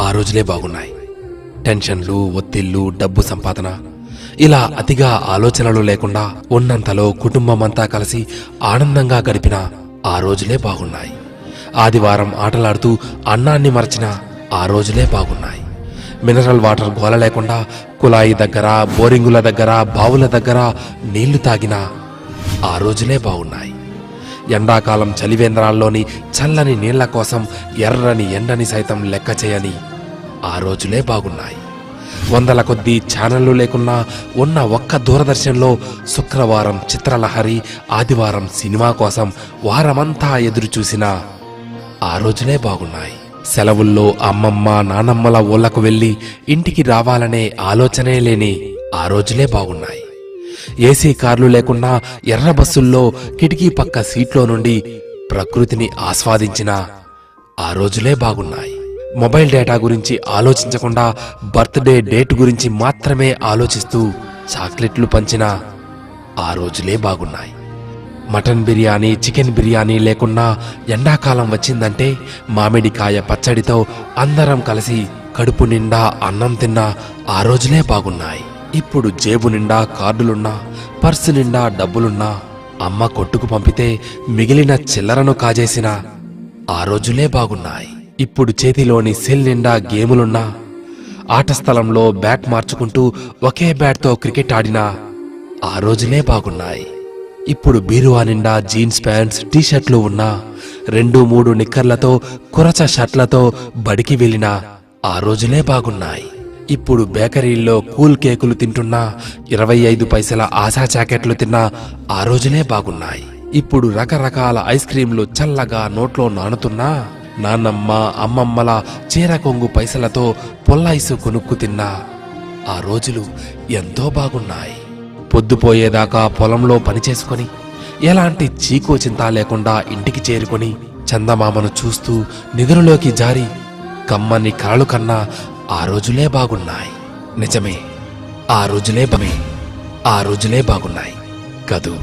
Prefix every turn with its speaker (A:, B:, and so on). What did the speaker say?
A: ఆ రోజులే బాగున్నాయి. టెన్షన్లు, ఒత్తిళ్లు, డబ్బు సంపాదన ఇలా అతిగా ఆలోచనలు లేకుండా ఉన్నంతలో కుటుంబమంతా కలిసి ఆనందంగా గడిపిన ఆ రోజులే బాగున్నాయి. ఆదివారం ఆటలాడుతూ అన్నాన్ని మరచిన ఆ రోజులే బాగున్నాయి. మినరల్ వాటర్ గోల లేకుండా కుళాయి దగ్గర, బోరింగుల దగ్గర, బావుల దగ్గర నీళ్లు తాగిన ఆ రోజులే బాగున్నాయి. ఎండాకాలం చలివేంద్రాల్లోని చల్లని నీళ్ల కోసం ఎర్రని ఎండని సైతం లెక్క చేయని ఆ రోజులే బాగున్నాయి. వందల కొద్దీ ఛానళ్లు లేకున్నా ఉన్న ఒక్క దూరదర్శన్లో శుక్రవారం చిత్రలహరి, ఆదివారం సినిమా కోసం వారమంతా ఎదురు చూసిన ఆ రోజులే బాగున్నాయి. సెలవుల్లో అమ్మమ్మ, నానమ్మల ఊళ్లకు వెళ్లి ఇంటికి రావాలనే ఆలోచనే లేని ఆ రోజులే బాగున్నాయి. ఏసీ కార్లు లేకున్నా ఎర్ర బస్సుల్లో కిటికీ పక్క సీట్లో నుండి ప్రకృతిని ఆస్వాదించిన ఆ రోజులే బాగున్నాయి. మొబైల్ డేటా గురించి ఆలోచించకుండా బర్త్డే డేట్ గురించి మాత్రమే ఆలోచిస్తూ చాక్లెట్లు పంచిన ఆ రోజులే బాగున్నాయి. మటన్ బిర్యానీ, చికెన్ బిర్యానీ లేకున్నా ఎండాకాలం వచ్చిందంటే మామిడికాయ పచ్చడితో అందరం కలిసి కడుపు నిండా అన్నం తిన్న ఆ రోజులే బాగున్నాయి. ఇప్పుడు జేబు నిండా కార్డులున్నా, పర్సు నిండా డబ్బులున్నా అమ్మ కొట్టుకు పంపితే మిగిలిన చిల్లరను కాజేసిన ఆ రోజులే బాగున్నాయి. ఇప్పుడు చేతిలోని సెల్ నిండా గేములున్నా, ఆట స్థలంలో బ్యాట్ మార్చుకుంటూ ఒకే బ్యాట్తో క్రికెట్ ఆడిన ఆ రోజులే బాగున్నాయి. ఇప్పుడు బీరువా నిండా జీన్స్ ప్యాంట్స్, టీషర్ట్లు ఉన్నా 2-3 నిక్కర్లతో, కురచ షర్ట్లతో బడికి వెళ్ళిన ఆ రోజులే బాగున్నాయి. ఇప్పుడు బేకరీల్లో కూల్ కేకులు తింటున్నా, 25 పైసల ఆశా జాకెట్లు తిన్నా ఆ రోజులే బాగున్నాయి. ఇప్పుడు రకరకాల ఐస్ క్రీంలు చల్లగా నోట్లో నానుతున్నా, నాన్నమ్మ, అమ్మమ్మల చీర కొంగు పైసలతో పొల్లైసు కొనుక్కు తిన్నా ఆ రోజులు ఎంతో బాగున్నాయి. పొద్దుపోయేదాకా పొలంలో పనిచేసుకొని ఎలాంటి చీకో చింత లేకుండా ఇంటికి చేరుకొని చందమామను చూస్తూ నిద్రలోకి జారి కమ్మని కలలు కన్నా ఆ రోజులే బాగున్నాయి. నిజమే, ఆ రోజులే బాగున్నాయి కదూ.